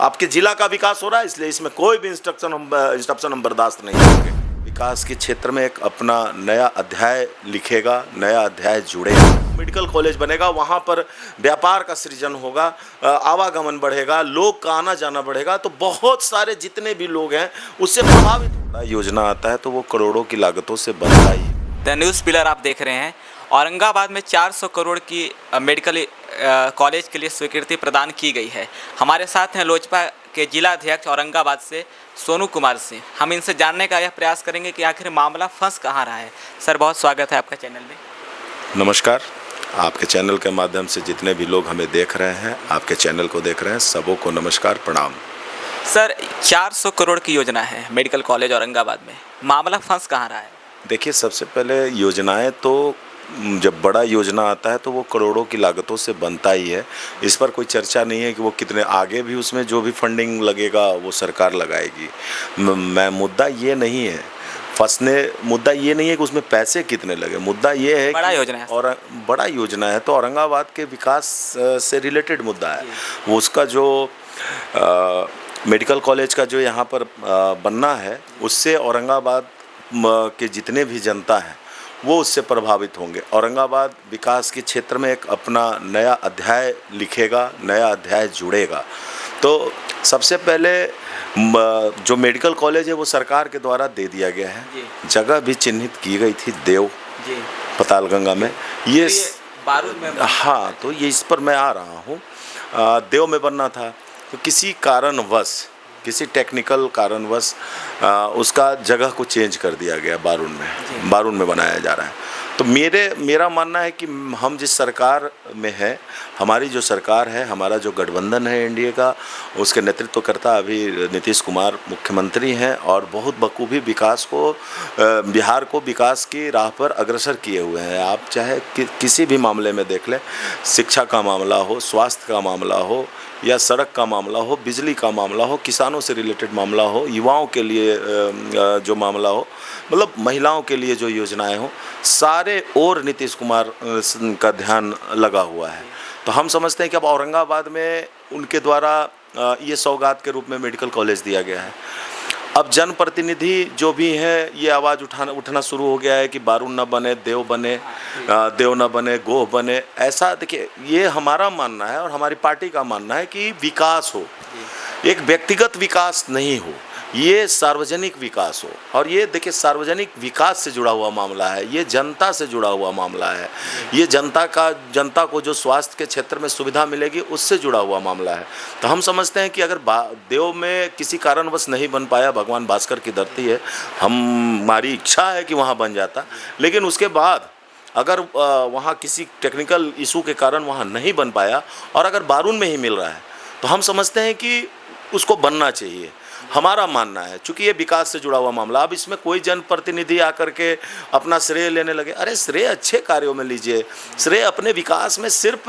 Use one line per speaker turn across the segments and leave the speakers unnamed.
आपके जिला का विकास हो रहा है, इसलिए इसमें कोई भी इंस्ट्रप्शन हम बर्दाश्त नहीं करेंगे। विकास के क्षेत्र में एक अपना नया अध्याय लिखेगा, नया अध्याय जुड़ेगा। मेडिकल कॉलेज बनेगा, वहाँ पर व्यापार का सृजन होगा, आवागमन बढ़ेगा, लोग का आना जाना बढ़ेगा, तो बहुत सारे जितने भी लोग हैं उससे प्रभावित होता है। योजना आता है तो वो करोड़ों की लागतों से बनता ही।
द न्यूज़ पिलर आप देख रहे हैं। औरंगाबाद में 400 करोड़ की मेडिकल कॉलेज के लिए स्वीकृति प्रदान की गई है। हमारे साथ हैं लोजपा के जिला अध्यक्ष औरंगाबाद से सोनू कुमार सिंह। हम इनसे जानने का यह प्रयास करेंगे कि आखिर मामला फंस कहाँ रहा है। सर, बहुत स्वागत है आपका चैनल में।
नमस्कार। आपके चैनल के माध्यम से जितने भी लोग हमें देख रहे हैं, आपके चैनल को देख रहे हैं, सबों को नमस्कार, प्रणाम।
सर, 400 करोड़ की योजना है मेडिकल कॉलेज औरंगाबाद में, मामला फंस कहाँ रहा है?
देखिए, सबसे पहले योजनाएं तो जब बड़ा योजना आता है तो वो करोड़ों की लागतों से बनता ही है। इस पर कोई चर्चा नहीं है कि वो कितने आगे भी उसमें जो भी फंडिंग लगेगा वो सरकार लगाएगी। मैं मुद्दा ये नहीं है मुद्दा ये नहीं है कि उसमें पैसे कितने लगे। मुद्दा ये है
बड़ा योजना है
और बड़ा योजना है तो औरंगाबाद के विकास से रिलेटेड मुद्दा है। वो उसका जो मेडिकल कॉलेज का जो यहाँ पर बनना है उससे औरंगाबाद के जितने भी जनता हैं वो उससे प्रभावित होंगे। औरंगाबाद विकास के क्षेत्र में एक अपना नया अध्याय लिखेगा, नया अध्याय जुड़ेगा। तो सबसे पहले जो मेडिकल कॉलेज है वो सरकार के द्वारा दे दिया गया है। जगह भी चिन्हित की गई थी देव पतालगंगा में। ये
बारूद में,
हाँ, तो ये इस पर मैं आ रहा हूँ। देव में बनना था तो किसी टेक्निकल कारणवश उसका जगह को चेंज कर दिया गया। बारून में बनाया जा रहा है। तो मेरा मानना है कि हम जिस सरकार में है, हमारी जो सरकार है, हमारा जो गठबंधन है एनडीए का, उसके नेतृत्वकर्ता अभी नीतीश कुमार मुख्यमंत्री हैं और बहुत बखूबी बिहार को विकास की राह पर अग्रसर किए हुए हैं। आप चाहे किसी भी मामले में देख लें, शिक्षा का मामला हो, स्वास्थ्य का मामला हो या सड़क का मामला हो, बिजली का मामला हो, किसानों से रिलेटेड मामला हो, युवाओं के लिए जो मामला हो, मतलब महिलाओं के लिए जो योजनाएं हो, सारे और नीतीश कुमार का ध्यान लगा हुआ है। तो हम समझते हैं कि अब औरंगाबाद में उनके द्वारा ये सौगात के रूप में मेडिकल कॉलेज दिया गया है। अब जनप्रतिनिधि जो भी हैं ये आवाज़ उठना शुरू हो गया है कि बारून न बने, देव न बने, गोह बने। ऐसा देखिए, ये हमारा मानना है और हमारी पार्टी का मानना है कि विकास हो, एक व्यक्तिगत विकास नहीं हो, ये सार्वजनिक विकास हो। और ये देखिए, सार्वजनिक विकास से जुड़ा हुआ मामला है, ये जनता से जुड़ा हुआ मामला है, ये जनता को जो स्वास्थ्य के क्षेत्र में सुविधा मिलेगी उससे जुड़ा हुआ मामला है। तो हम समझते हैं कि अगर देव में किसी कारणवश नहीं बन पाया, भगवान भास्कर की धरती है, हमारी इच्छा है कि वहाँ बन जाता, लेकिन उसके बाद अगर वहाँ किसी टेक्निकल इशू के कारण वहाँ नहीं बन पाया और अगर बारून में ही मिल रहा है तो हम समझते हैं कि उसको बनना चाहिए। हमारा मानना है, चूँकि ये विकास से जुड़ा हुआ मामला, अब इसमें कोई जनप्रतिनिधि आकर के अपना श्रेय लेने लगे। अरे, श्रेय अच्छे कार्यों में लीजिए, श्रेय अपने विकास में सिर्फ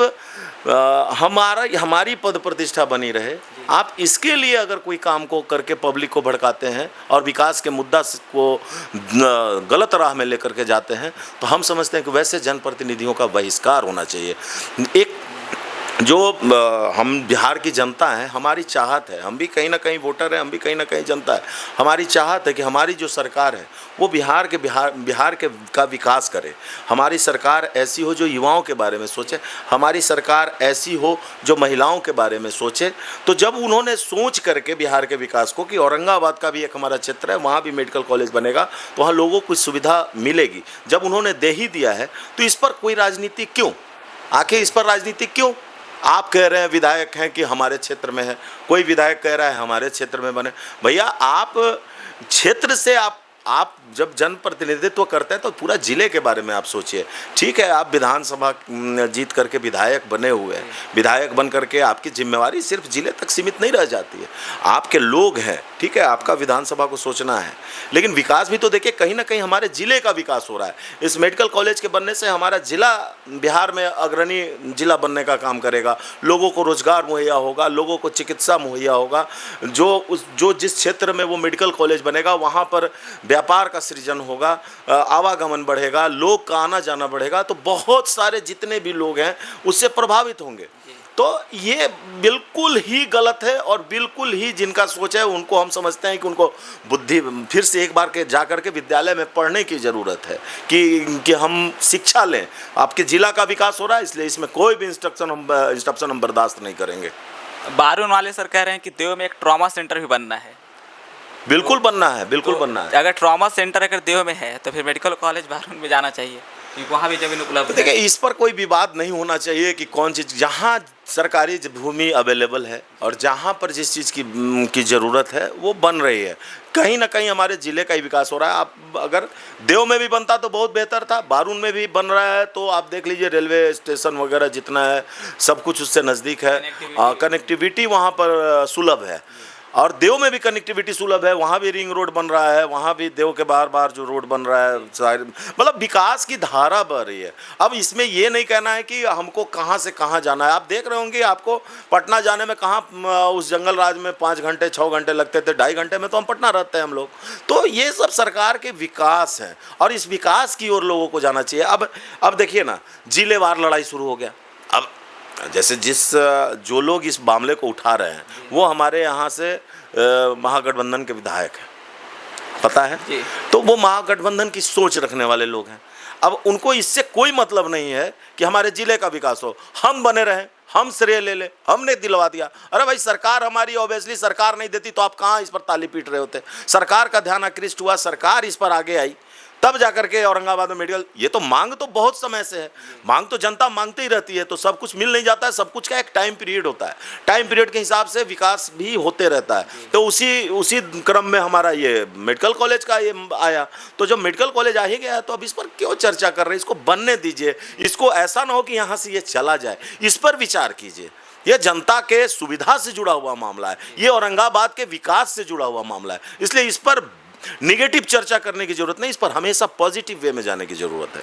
हमारी पद प्रतिष्ठा बनी रहे। आप इसके लिए अगर कोई काम को करके पब्लिक को भड़काते हैं और विकास के मुद्दा को गलत राह में लेकर के जाते हैं तो हम समझते हैं कि वैसे जनप्रतिनिधियों का बहिष्कार होना चाहिए। एक जो हम बिहार की जनता है, हमारी चाहत है, हम भी कहीं ना कहीं वोटर हैं, हम भी कहीं ना कहीं जनता है, हमारी चाहत है कि हमारी जो सरकार है वो बिहार का विकास करे। हमारी सरकार ऐसी हो जो युवाओं के बारे में सोचे, हमारी सरकार ऐसी हो जो महिलाओं के बारे में सोचे। तो जब उन्होंने सोच करके बिहार के विकास को कि औरंगाबाद का भी एक हमारा क्षेत्र है, वहाँ भी मेडिकल कॉलेज बनेगा तो वहाँ लोगों को सुविधा मिलेगी, जब उन्होंने दे ही दिया है तो इस पर कोई राजनीति क्यों? आखिर इस पर राजनीति क्यों? आप कह रहे हैं विधायक हैं कि हमारे क्षेत्र में है, कोई विधायक कह रहा है हमारे क्षेत्र में बने। भैया, आप क्षेत्र से आप जब जनप्रतिनिधित्व करते हैं तो पूरा जिले के बारे में आप सोचिए। ठीक है, आप विधानसभा जीत करके विधायक बने हुए हैं, विधायक बन करके आपकी जिम्मेवारी सिर्फ जिले तक सीमित नहीं रह जाती है। आपके लोग हैं, ठीक है, आपका विधानसभा को सोचना है, लेकिन विकास भी तो देखिए, कहीं ना कहीं हमारे जिले का विकास हो रहा है। इस मेडिकल कॉलेज के बनने से हमारा जिला बिहार में अग्रणी जिला बनने का काम करेगा, लोगों को रोजगार मुहैया होगा, लोगों को चिकित्सा मुहैया होगा। जो जिस क्षेत्र में वो मेडिकल कॉलेज बनेगा वहाँ पर व्यापार का सृजन होगा, आवागमन बढ़ेगा, लोग का आना जाना बढ़ेगा, तो बहुत सारे जितने भी लोग हैं उससे प्रभावित होंगे। तो ये बिल्कुल ही गलत है और बिल्कुल ही जिनका सोच है उनको हम समझते हैं कि उनको बुद्धि फिर से एक बार के जा कर के विद्यालय में पढ़ने की ज़रूरत है कि हम शिक्षा लें। आपके ज़िला का विकास हो रहा है, इसलिए इसमें कोई भी इंस्ट्रप्शन हम बर्दाश्त नहीं करेंगे।
बारून वाले सर कह रहे हैं कि देव में एक ट्रॉमा सेंटर भी बनना है।
बिल्कुल बनना है, बिल्कुल
तो
बनना है।
अगर ट्रॉमा सेंटर अगर देव में है तो फिर मेडिकल कॉलेज बारून में जाना चाहिए, क्योंकि वहाँ भी ज़मीन उपलब्ध है।
देखिए, इस पर कोई विवाद नहीं होना चाहिए कि कौन चीज़, जहाँ सरकारी भूमि अवेलेबल है और जहाँ पर जिस चीज़ की ज़रूरत है वो बन रही है। कहीं ना कहीं हमारे ज़िले का ही विकास हो रहा है। आप अगर देव में भी बनता तो बहुत बेहतर था, बारून में भी बन रहा है तो आप देख लीजिए रेलवे स्टेशन वगैरह जितना है सब कुछ उससे नज़दीक है, कनेक्टिविटी वहाँ पर सुलभ है। और देव में भी कनेक्टिविटी सुलभ है, वहाँ भी रिंग रोड बन रहा है, वहाँ भी देव के बार बार जो रोड बन रहा है, मतलब विकास की धारा बह रही है। अब इसमें ये नहीं कहना है कि हमको कहाँ से कहाँ जाना है। आप देख रहे होंगे आपको पटना जाने में कहाँ उस जंगल राज में 5 घंटे 6 घंटे लगते थे, 2.5 घंटे में तो हम पटना रहते हैं हम लोग। तो ये सब सरकार के विकास हैं और इस विकास की ओर लोगों को जाना चाहिए। अब देखिए ना, जिलेवार लड़ाई शुरू हो गया। अब जैसे जो लोग इस मामले को उठा रहे हैं वो हमारे यहाँ से महागठबंधन के विधायक हैं, पता है, तो वो महागठबंधन की सोच रखने वाले लोग हैं। अब उनको इससे कोई मतलब नहीं है कि हमारे ज़िले का विकास हो, हम बने रहें, हम श्रेय ले लें, हमने दिलवा दिया। अरे भाई, सरकार हमारी, ऑब्वियसली सरकार नहीं देती तो आप कहाँ इस पर ताली पीट रहे होते। सरकार का ध्यान आकृष्ट हुआ, सरकार इस पर आगे आई, तब जाकर के औरंगाबाद में मेडिकल। ये तो मांग तो बहुत समय से है, मांग तो जनता मांगती ही रहती है, तो सब कुछ मिल नहीं जाता है। सब कुछ का एक टाइम पीरियड होता है, टाइम पीरियड के हिसाब से विकास भी होते रहता है। तो उसी क्रम में हमारा ये मेडिकल कॉलेज का ये आया। तो जब मेडिकल कॉलेज आ ही गया तो अब इस पर क्यों चर्चा कर रहे हैं? इसको बनने दीजिए, इसको ऐसा ना हो कि यहाँ से ये चला जाए, इस पर विचार कीजिए। ये जनता के सुविधा से जुड़ा हुआ मामला है, ये औरंगाबाद के विकास से जुड़ा हुआ मामला है, इसलिए इस पर निगेटिव चर्चा करने की जरूरत नहीं, इस पर हमेशा पॉजिटिव वे में जाने की जरूरत है।